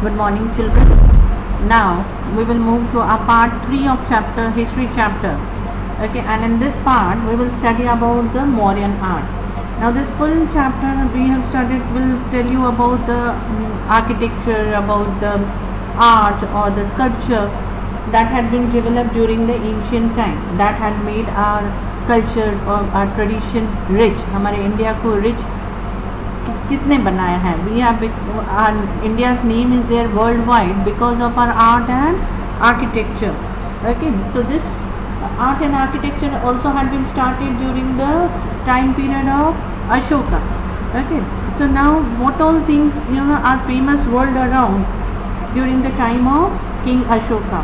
Good morning, children. Now we will move to our part 3 of chapter history chapter. Okay, and in this part we will study about the Mauryan art. Now this full chapter we have studied will tell you about the architecture, about the art or the sculpture that had been developed during the ancient time, that had made our culture or our tradition rich. हमारे India को rich किसने बनाया है? We have India's name is there worldwide because of our art and architecture. Okay, so this art and architecture also had been started during the time period of Ashoka. Okay, so now what all things are famous world around during the time of King Ashoka.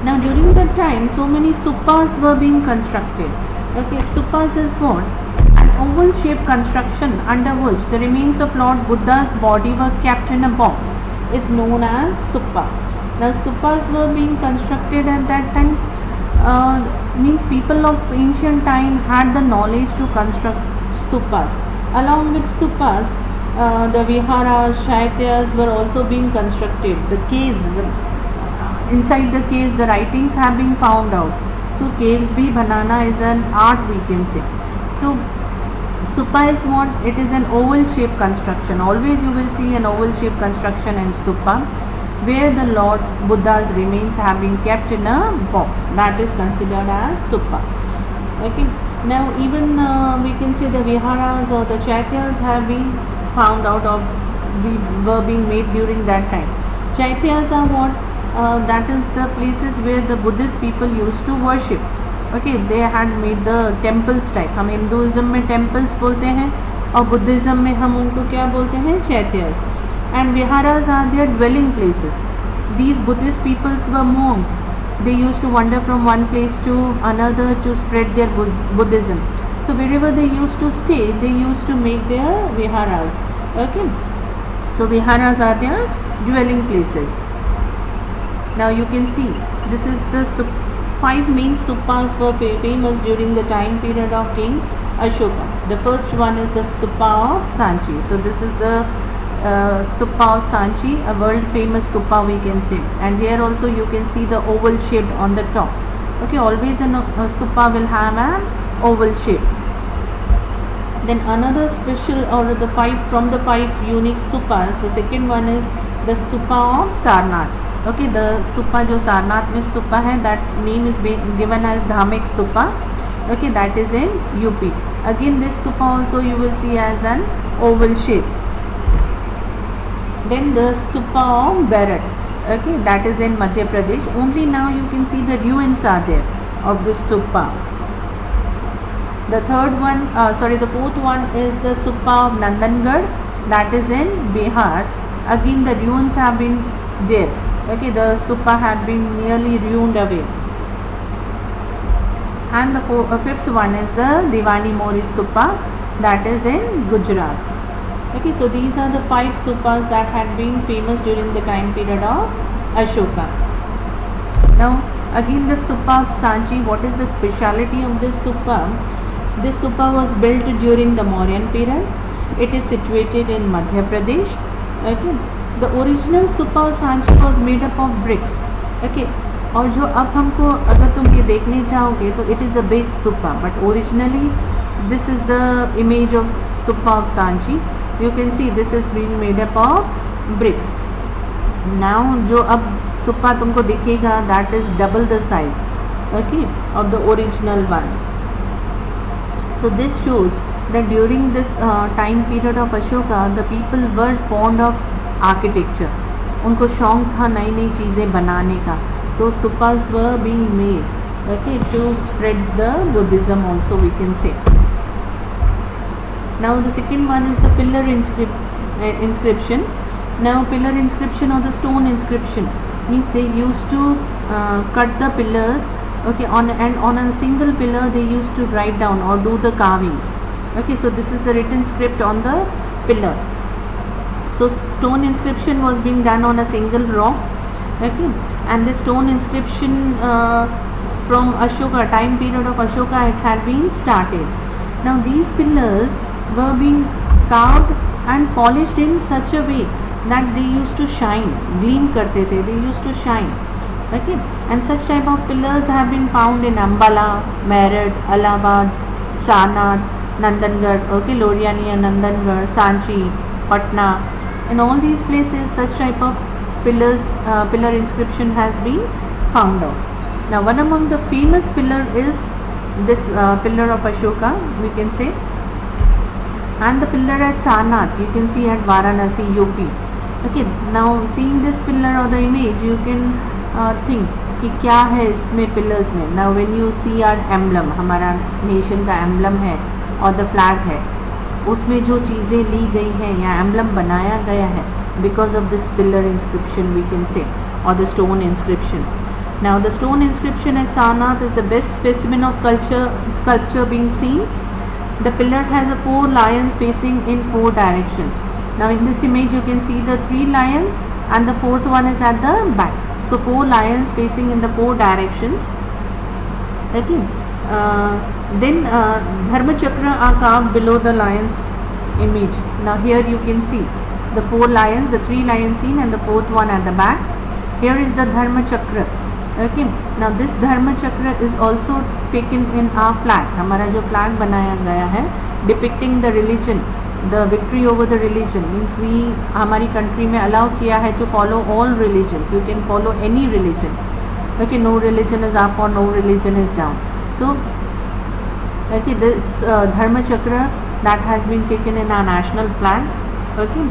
Now during that time so many stupas were being constructed. Okay, stupas is what? Oval shaped construction under which the remains of Lord Buddha's body were kept in a box is known as stupa. Now stupas were being constructed at that time, means people of ancient time had the knowledge to construct stupas. Along with stupas, the viharas, shaityas were also being constructed. The caves, inside the caves the writings have been found out. So caves bhi banana is an art, we can say. So stupa is what? It is an oval shaped construction. Always you will see an oval shaped construction in stupa where the Lord Buddha's remains have been kept in a box. That is considered as stupa. Okay. Now even we can say the viharas or the chaityas have been found out of, were being made during that time. Chaityas are what? That is the places where the Buddhist people used to worship. Okay, they had made the temples type. हम Hinduism में temples बोलते हैं और Buddhism में हम उनको क्या बोलते हैं? Chaityas. And viharas are their dwelling places. These Buddhist peoples were monks. They used to wander from one place to another to spread their Buddhism. So wherever they used to stay, they used to make their viharas. Okay, so viharas are their dwelling places. Now you can see this is the 5 main stupas were famous during the time period of King Ashoka. The first one is the stupa of Sanchi. So this is the stupa of Sanchi, a world famous stupa we can say. And here also you can see the oval shaped on the top. Okay, always a stupa will have an oval shape. Then another special, or the 5 unique stupas, the second one is the stupa of Sarnath. Okay, the stupa जो सारनाथ में stupa है, that name is given as Dhamek stupa. Okay, that is in UP. Again this stupa also you will see as an oval shape. Then the stupa of Berat. Okay, that is in Madhya Pradesh. Only now you can see the ruins are there of this stupa. The fourth one is the stupa of Nandangarh, that is in Bihar. Again the ruins have been there. Okay, the stupa had been nearly ruined away. And the fifth one is the Diwani Mori stupa, that is in Gujarat. Okay, so these are the 5 stupas that had been famous during the time period of Ashoka. Now again the stupa of Sanchi. What is the speciality of this stupa? This stupa was built during the Mauryan period. It is situated in Madhya Pradesh. Okay, the original stupa of Sanchi was made up of bricks. Okay, और जो अब हमको अगर तुम ये देखने चाहोगे तो it is a big stupa, but originally this is the image of stupa of Sanchi. You can see this is being made up of bricks. Now जो अब stupa तुमको दिखेगा, that is double the size, okay, of the original one. So this shows that during this time period of Ashoka, the people were fond of architecture. उनको शौक था नई नई चीज़ें बनाने का. So stupas were being made, okay, to spread the Buddhism also, we can say. Now the second one is the pillar inscription. Now pillar inscription or the stone inscription means they used to cut the pillars. Okay, on a single pillar they used to write down or do the carvings. Okay, so this is the written script on the pillar. So stone inscription was being done on a single rock. Okay, and this stone inscription from Ashoka, time period of Ashoka, it had been started. Now these pillars were being carved and polished in such a way that they used to shine, gleam करते थे, they used to shine. Okay, and such type of pillars have been found in Ambala, Meerut, Allahabad, Sarnath, Nandangarh, okay, Loriani and Nandangarh, Sanchi, Patna. In all these places, such type of pillar inscription has been found out. Now, one among the famous pillar is this pillar of Ashoka, we can say, and the pillar at Sarnath, you can see at Varanasi, UP. Okay, now seeing this pillar or the image, you can think कि क्या है इसमें pillars में. Now when you see our emblem, हमारा nation का emblem है और the flag है, उसमें जो चीज़ें ली गई हैं या एम्बलम बनाया गया है because of this pillar inscription we can say, और the stone inscription. Now the stone inscription at Sarnath is the best specimen of sculpture being seen. The pillar has a 4 lions facing in 4 directions. Now in this image you can see the 3 lions and the 4th one is at the back. So 4 lions facing in the 4 directions. Okay. Then Dharma Chakra are carved below the lions image. Now here you can see the 4 lions, the 3 lions seen and the 4th one at the back. Here is the Dharma Chakra. Okay. Now this Dharma Chakra is also taken in our flag. हमारा जो flag बनाया गया है depicting the religion, the victory over the religion, means we हमारी country में allow किया है to follow all religions. You can follow any religion. Okay, no religion is up or no religion is down. So okay, this Dharma Chakra that has been taken in our national flag. Okay,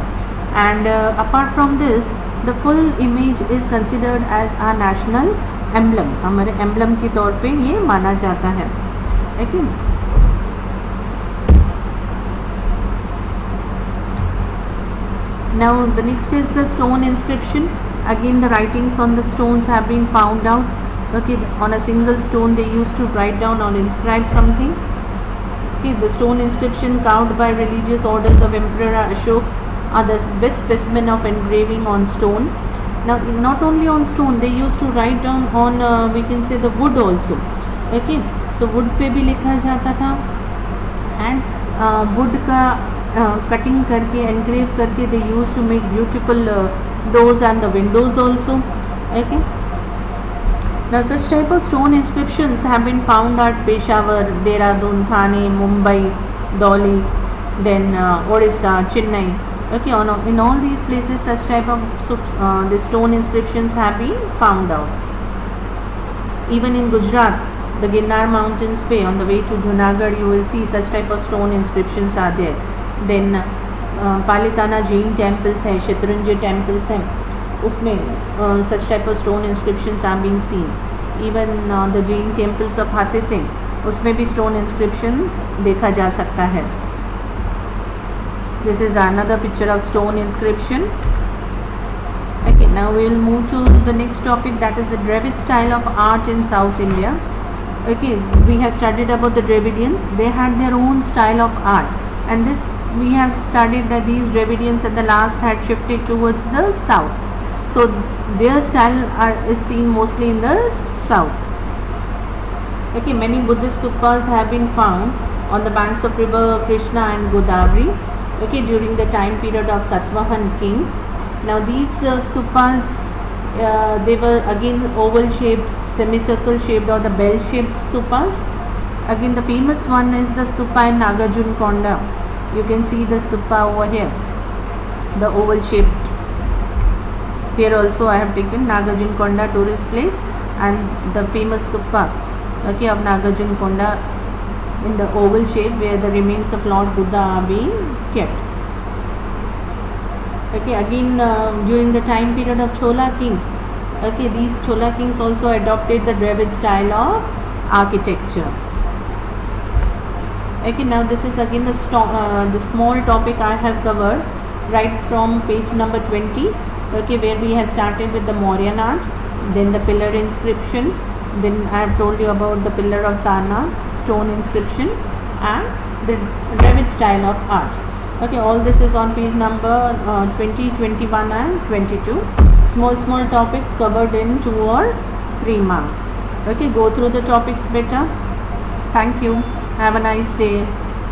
and apart from this, the full image is considered as a national emblem. हमारे emblem के तौर पे ये माना जाता है. Okay. Now the next is the stone inscription. Again the writings on the stones have been found out. Okay, on a single stone they used to write down or inscribe something. Okay, the stone inscription carved by religious orders of Emperor Ashok are the best specimen of engraving on stone. Now not only on stone, they used to write down on we can say the wood also. Okay, so wood पे भी लिखा जाता था, and wood का cutting करके engrave करके they used to make beautiful doors and the windows also. Okay. Now such type of stone inscriptions have been found at Peshawar, Dehradun, Thane, Mumbai, Dolly, then Odisha, Chennai. Okay, in all these places such type of the stone inscriptions have been found out. Even in Gujarat, the Ginnar mountains पे on the way to Junagadh you will see such type of stone inscriptions are there. Then Palitana Jain temples है, Shatranji temples हैं, उसमें such type of stone inscriptions are being seen. Even the Jain temples of Hathe Singh, उसमें भी stone inscription देखा जा सकता है. This is another picture of stone inscription. Okay, now we will move to the next topic, that is the Dravid style of art in South India. Okay, we have studied about the Dravidians. They had their own style of art, and this we have studied that these Dravidians at the last had shifted towards the south. So their style is seen mostly in the south. Okay, many Buddhist stupas have been found on the banks of river Krishna and Godavari. Okay, during the time period of Satavahan kings. Now these stupas, they were again oval shaped, semicircle shaped or the bell shaped stupas. Again the famous one is the stupa in Nagarjunakonda. You can see the stupa over here, the oval shaped. Here also I have taken Nagarjunakonda tourist place and the famous stupa, okay, of Nagarjunakonda in the oval shape where the remains of Lord Buddha are being kept. Okay, again during the time period of Chola kings, okay, these Chola kings also adopted the Dravid style of architecture. Okay, now this is again the small topic I have covered right from page number 20. Okay, where we have started with the Mauryan art, then the pillar inscription, then I have told you about the pillar of Sarnath, stone inscription, and the Dravid style of art. Okay, all this is on page number 20, 21 and 22. Small topics covered in 2 or 3 marks. Okay, go through the topics better. Thank you. Have a nice day.